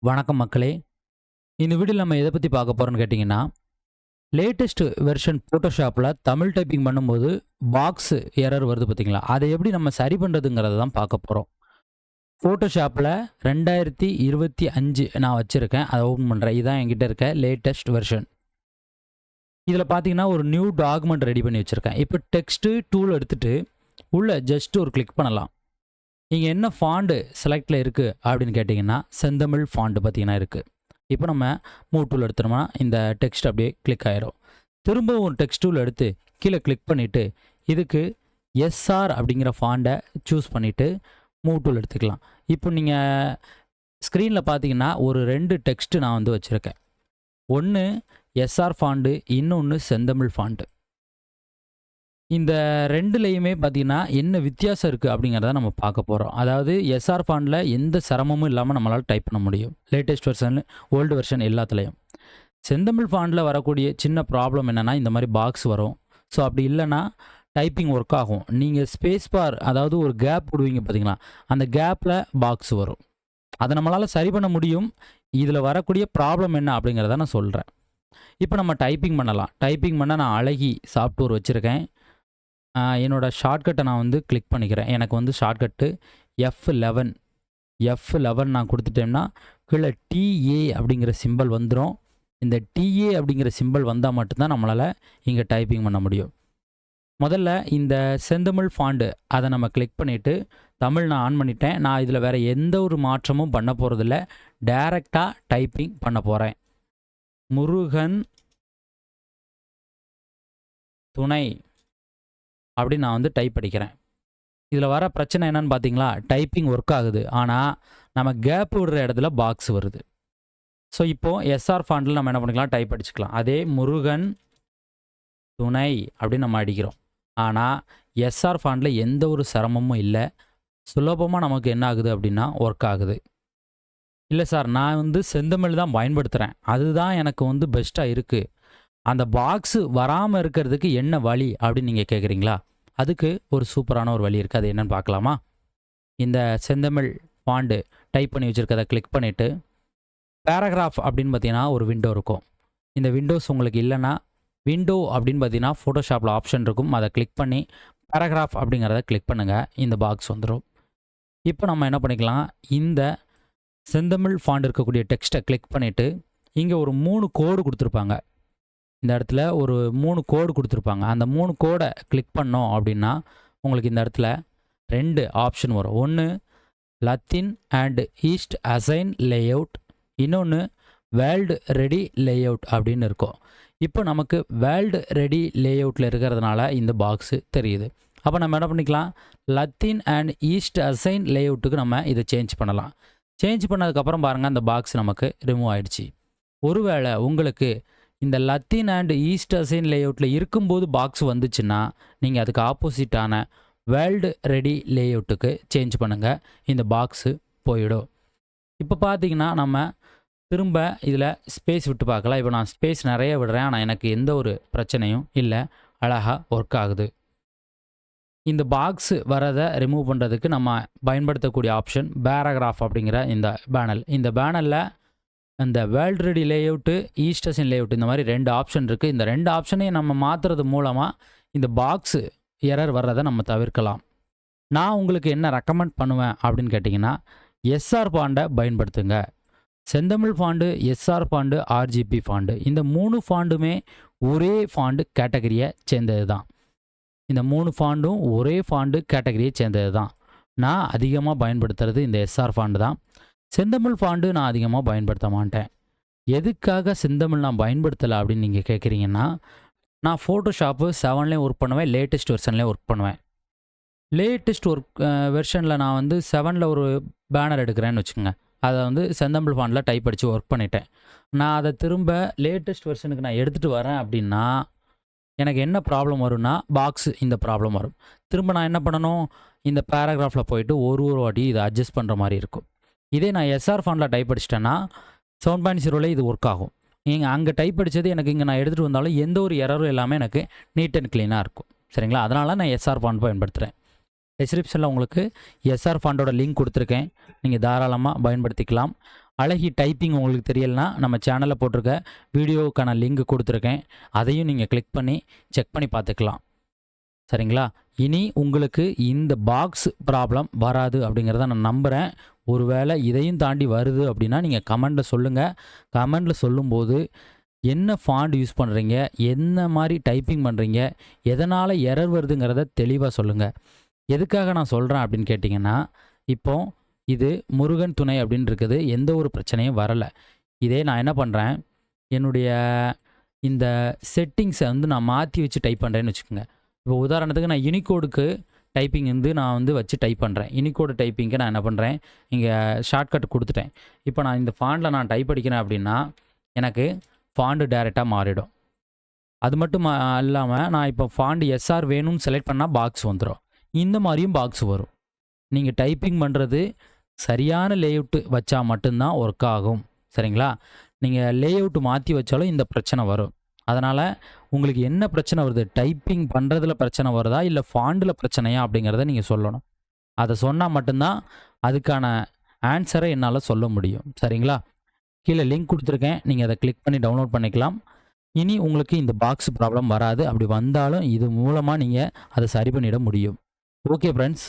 வணக்கம் மக்களே. இந்த வீடியோல நம்ம எத பத்தி பார்க்க போறோம்னு கேட்டீங்கன்னா, லேட்டஸ்ட் வெர்ஷன் Photoshopல தமிழ் டைப்பிங் பண்ணும்போது பாக்ஸ் எரர் வருது பார்த்தீங்களா? அத எப்படி நம்ம சரி பண்றதுங்கிறத தான் பார்க்க போறோம். Photoshopல 2025 நான் வச்சிருக்கேன். அத ஓப்பன் பண்றேன். இதான் என்கிட்ட இருக்க லேட்டஸ்ட் வெர்ஷன். இதில பார்த்தீங்கன்னா, ஒரு நியூ டாக்குமெண்ட் ரெடி பண்ணி வச்சிருக்கேன். இப்போ டெக்ஸ்ட் டூல் எடுத்துட்டு உள்ள ஜஸ்ட் ஒரு கிளிக் பண்ணலாம். இங்க என்ன ஃபாண்ட் செலக்ட்ல இருக்கு அப்படின்னு கேட்டீங்கன்னா, செந்தமிழ் ஃபாண்ட் பார்த்தீங்கன்னா இருக்கு. இப்போ நம்ம மூவ் டூல் எடுத்தோம்னா இந்த டெக்ஸ்ட் அப்படியே கிளிக் ஆயிரும். திரும்பவும் ஒரு டெக்ஸ்ட் டூல் எடுத்து கீழே கிளிக் பண்ணிட்டு இதுக்கு எஸ்ஆர் அப்படிங்கிற ஃபாண்டை சூஸ் பண்ணிட்டு மூவ் டூல் எடுத்துக்கலாம். இப்போ நீங்கள் ஸ்க்ரீனில் பார்த்தீங்கன்னா ஒரு 2 டெக்ஸ்ட் நான் வந்து வச்சுருக்கேன். ஒன்று எஸ்ஆர் ஃபாண்டு, இன்னொன்று செந்தமிழ் ஃபாண்ட். இந்த 2லையுமே பார்த்தீங்கன்னா என்ன வித்தியாசம் இருக்குது அப்படிங்கிறத நம்ம பார்க்க போகிறோம். அதாவது எஸ்ஆர் ஃபாண்டில் எந்த சிரமமும் இல்லாமல் நம்மளால் டைப் பண்ண முடியும். லேட்டஸ்ட் வெர்ஷன், ஓல்டு வெர்ஷன் எல்லாத்துலேயும். செந்தமிழ் ஃபாண்டில் வரக்கூடிய சின்ன ப்ராப்ளம் என்னென்னா இந்த மாதிரி பாக்ஸ் வரும். ஸோ அப்படி இல்லைன்னா டைப்பிங் ஒர்க் ஆகும். நீங்கள் ஸ்பேஸ் பார் அதாவது ஒரு கேப் விடுவீங்க பார்த்தீங்களா, அந்த கேப்பில் பாக்ஸ் வரும். அதை நம்மளால் சரி பண்ண முடியும். இதில் வரக்கூடிய ப்ராப்ளம் என்ன அப்படிங்கிறத நான் சொல்கிறேன். இப்போ நம்ம டைப்பிங் பண்ணலாம். டைப்பிங் பண்ண நான் அழகி சாஃப்ட்வேர் வச்சுருக்கேன். என்னோட ஷார்ட்கட்டை நான் வந்து கிளிக் பண்ணிக்கிறேன். எனக்கு வந்து ஷார்ட்கட்டு F11 நான் கொடுத்துட்டேன்னா கீழே டிஏ அப்படிங்கிற சிம்பல் வந்துடும். இந்த டிஏ அப்படிங்கிற சிம்பல் வந்தால் மட்டும்தான் நம்மளால் இங்கே டைப்பிங் பண்ண முடியும். முதல்ல இந்த செந்தமிழ் ஃபாண்டு அதை நம்ம கிளிக் பண்ணிவிட்டு தமிழ் நான் ஆன் பண்ணிட்டேன். நான் இதில் வேறு எந்த ஒரு மாற்றமும் பண்ண போகிறதில்ல. டைரெக்டாக டைப்பிங் பண்ண போகிறேன். முருகன் துணை அப்படின்னு நான் வந்து டைப் அடிக்கிறேன். இதில் வர பிரச்சனை என்னன்னு பார்த்தீங்களா, டைப்பிங் ஒர்க் ஆகுது. ஆனால் நம்ம கேப் விடுற இடத்துல பாக்ஸ் வருது. ஸோ இப்போது எஸ்ஆர் ஃபாண்டில் நம்ம என்ன பண்ணிக்கலாம், டைப் அடிச்சுக்கலாம். அதே முருகன் துணை அப்படின்னு நம்ம அடிக்கிறோம். ஆனால் எஸ்ஆர் ஃபாண்டில் எந்த ஒரு சிரமமும் இல்லை. சுலபமாக நமக்கு என்ன ஆகுது அப்படின்னா ஒர்க் ஆகுது. இல்லை சார், நான் வந்து செந்தமிழ் தான் பயன்படுத்துகிறேன், அதுதான் எனக்கு வந்து பெஸ்ட்டாக இருக்குது, அந்த பாக்ஸு வராமல் இருக்கிறதுக்கு என்ன வழி அப்படின்னு நீங்கள் கேட்குறீங்களா? அதுக்கு ஒரு சூப்பரான ஒரு வழி இருக்குது. அது என்னென்னு பார்க்கலாமா? இந்த செந்தமிழ் ஃபாண்டு டைப் பண்ணி வச்சுருக்கதை கிளிக் பண்ணிவிட்டு பேராகிராஃப் அப்படின்னு பார்த்தீங்கன்னா ஒரு விண்டோ இருக்கும். இந்த விண்டோஸ் உங்களுக்கு இல்லைன்னா விண்டோ அப்படின்னு பார்த்தீங்கன்னா ஃபோட்டோஷாப்பில் ஆப்ஷன் இருக்கும். அதை கிளிக் பண்ணி பேராகிராஃப் அப்படிங்கிறத கிளிக் பண்ணுங்கள். இந்த பாக்ஸ் வந்துடும். இப்போ நம்ம என்ன பண்ணிக்கலாம், இந்த செந்தமிழ் ஃபாண்ட் இருக்கக்கூடிய டெக்ஸ்ட்டை கிளிக் பண்ணிவிட்டு இங்கே ஒரு 3 கோடு கொடுத்துருப்பாங்க. இந்த இடத்துல ஒரு 3 கோடு கொடுத்துருப்பாங்க. அந்த 3 கோடை கிளிக் பண்ணோம் அப்படின்னா உங்களுக்கு இந்த இடத்துல 2 ஆப்ஷன் வரும். ஒன்று Latin and East Asian layout, இன்னொன்று வேர்ல்டு ரெடி லேஅவுட் அப்படின்னு இருக்கும். இப்போ நமக்கு வேர்ல்டு ரெடி லேஅவுட்டில் இருக்கிறதுனால இந்த பாக்ஸு தெரியுது. அப்போ நம்ம என்ன பண்ணிக்கலாம், லத்தீன் அண்ட் ஈஸ்ட் அசைன் லேஅவுட்டுக்கு நம்ம இதை சேஞ்ச் பண்ணலாம். சேஞ்ச் பண்ணதுக்கப்புறம் பாருங்கள், அந்த பாக்ஸ் நமக்கு ரிமூவ் ஆகிடுச்சு. ஒருவேளை உங்களுக்கு இந்த லத்தீன் அண்ட் ஈஸ்ட் அசைன் லேஅவுட்டில் இருக்கும்போது பாக்ஸ் வந்துச்சுன்னா நீங்கள் அதுக்கு ஆப்போசிட்டான வேர்ல்டு ரெடி லேஅவுட்டுக்கு சேஞ்ச் பண்ணுங்கள். இந்த பாக்ஸு போயிடும். இப்போ பார்த்தீங்கன்னா நம்ம திரும்ப இதில் ஸ்பேஸ் விட்டு பார்க்கலாம். இப்போ நான் ஸ்பேஸ் நிறைய விடுறேன், ஆனால் எனக்கு எந்த ஒரு பிரச்சனையும் இல்லை, அழகாக ஒர்க் ஆகுது. இந்த பாக்ஸ் வரதை ரிமூவ் பண்ணுறதுக்கு நம்ம பயன்படுத்தக்கூடிய ஆப்ஷன் பேராகிராஃப் அப்படிங்கிற இந்த பேனல். இந்த பேனலில் இந்த world ready layout, East Asian layout, இந்த மாதிரி 2 ஆப்ஷன் இருக்குது. இந்த 2 ஆப்ஷனையும் நம்ம மாற்றுறது மூலமாக இந்த பாக்ஸு எரர் வர்றதை நம்ம தவிர்க்கலாம். நான் உங்களுக்கு என்ன ரெக்கமெண்ட் பண்ணுவேன் அப்படின்னு கேட்டிங்கன்னா, எஸ்ஆர் ஃபாண்டை பயன்படுத்துங்க. Senthamizh font, SR font, RGB font, இந்த 3 ஃபாண்டுமே ஒரே ஃபாண்டு கேட்டகரியை சேர்ந்தது தான். இந்த 3 ஃபாண்டும் ஒரே ஃபாண்டு கேட்டகரியை சேர்ந்தது தான். நான் அதிகமாக பயன்படுத்துறது இந்த எஸ்ஆர் ஃபாண்டு தான். செந்தமிழ் ஃபாண்டு நான் அதிகமாக பயன்படுத்த மாட்டேன். எதுக்காக செந்தமிழ் நான் பயன்படுத்தலை அப்படின்னு நீங்கள் கேட்குறீங்கன்னா, நான் ஃபோட்டோஷாப்பு 7லேயும் ஒர்க் பண்ணுவேன், லேட்டஸ்ட் வெர்ஷன்லேயும் ஒர்க் பண்ணுவேன். லேட்டஸ்ட் வெர்ஷனில் நான் வந்து 7ல் ஒரு பேனர் எடுக்கிறேன்னு வச்சுக்கோங்க. அதை வந்து செந்தமிழ் ஃபாண்டில் டைப் அடித்து ஒர்க் பண்ணிட்டேன். நான் அதை திரும்ப லேட்டஸ்ட் வெர்ஷனுக்கு நான் எடுத்துகிட்டு வரேன் அப்படின்னா எனக்கு என்ன ப்ராப்ளம் வரும்னா, பாக்ஸு இந்த ப்ராப்ளம் வரும். திரும்ப நான் என்ன பண்ணணும், இந்த பேராகிராஃபில் போயிட்டு ஒரு வாட்டி இதை அட்ஜஸ்ட் பண்ணுற மாதிரி இருக்கும். இதே நான் எஸ்ஆர் ஃபாண்டில் டைப் அடிச்சிட்டேன்னா 7.0ல இது ஒர்க் ஆகும். நீங்கள் அங்கே டைப் அடித்தது எனக்கு இங்கே நான் எடுத்துகிட்டு வந்தாலும் எந்த ஒரு எரரும் எல்லாமே எனக்கு நீட் அண்ட் க்ளீனாக இருக்கும். சரிங்களா? அதனால நான் எஸ்ஆர் ஃபாண்ட் பயன்படுத்துகிறேன். டிஸ்கிரிப்ஷனில் உங்களுக்கு எஸ்ஆர் ஃபாண்டோட லிங்க் கொடுத்துருக்கேன். நீங்கள் தாராளமாக பயன்படுத்திக்கலாம். அழகி டைப்பிங் உங்களுக்கு தெரியலனா நம்ம சேனலில் போட்டிருக்க வீடியோக்கான லிங்க் கொடுத்துருக்கேன். அதையும் நீங்கள் கிளிக் பண்ணி செக் பண்ணி பார்த்துக்கலாம். சரிங்களா? இனி உங்களுக்கு இந்த பாக்ஸ் ப்ராப்ளம் வராது அப்படிங்கிறத நான் நம்புகிறேன். ஒருவேளை இதையும் தாண்டி வருது அப்படின்னா நீங்கள் கமெண்ட்டில் சொல்லுங்கள். கமெண்ட்டில் சொல்லும்போது என்ன ஃபாண்ட் யூஸ் பண்ணுறீங்க, என்ன மாதிரி டைப்பிங் பண்ணுறீங்க, எதனால் எரர் வருதுங்கிறத தெளிவாக சொல்லுங்கள். எதுக்காக நான் சொல்கிறேன் அப்படின்னு கேட்டிங்கன்னா, இப்போ இது முருகன் துணை அப்படின்னு இருக்குது. எந்த ஒரு பிரச்சனையும் வரலை. இதே நான் என்ன பண்ணுறேன், என்னுடைய இந்த செட்டிங்ஸை வந்து நான் மாற்றி வச்சு டைப் பண்ணுறேன்னு வச்சுக்கோங்க. இப்போ உதாரணத்துக்கு நான் யூனிகோடுக்கு டைப்பிங் வந்து நான் வந்து வச்சு டைப் பண்ணுறேன். யூனிகோடு டைப்பிங்க்கு நான் என்ன பண்ணுறேன், இங்கே ஷார்ட்கட் கொடுத்துட்டேன். இப்போ நான் இந்த ஃபாண்டில் நான் டைப் அடிக்கிறேன் அப்படின்னா எனக்கு ஃபாண்டு டைரெக்டாக மாறிடும். அது மட்டும் இல்லாமல் நான் இப்போ ஃபாண்டு எஸ்ஆர் வேணும்னு செலக்ட் பண்ணால் பாக்ஸ் வந்துடும். இந்த மாதிரியும் பாக்ஸ் வரும். நீங்கள் டைப்பிங் பண்ணுறது சரியான லேஅவுட்டு வச்சா மட்டும்தான் ஒர்க் ஆகும். சரிங்களா? நீங்கள் லேஅவுட்டு மாற்றி வச்சாலும் இந்த பிரச்சனை வரும். அதனால் உங்களுக்கு என்ன பிரச்சனை வருது, டைப்பிங் பண்ணுறதுல பிரச்சனை வருதா இல்லை ஃபாண்டில் பிரச்சனையா அப்படிங்கிறத நீங்கள் சொல்லணும். அதை சொன்னால் மட்டும்தான் அதுக்கான ஆன்சரை என்னால் சொல்ல முடியும். சரிங்களா? கீழே லிங்க் கொடுத்துருக்கேன். நீங்கள் அதை கிளிக் பண்ணி டவுன்லோட் பண்ணிக்கலாம். இனி உங்களுக்கு இந்த பாக்ஸ் ப்ராப்ளம் வராது. அப்படி வந்தாலும் இது மூலமாக நீங்கள் அதை சரி பண்ணிட முடியும். Okay friends.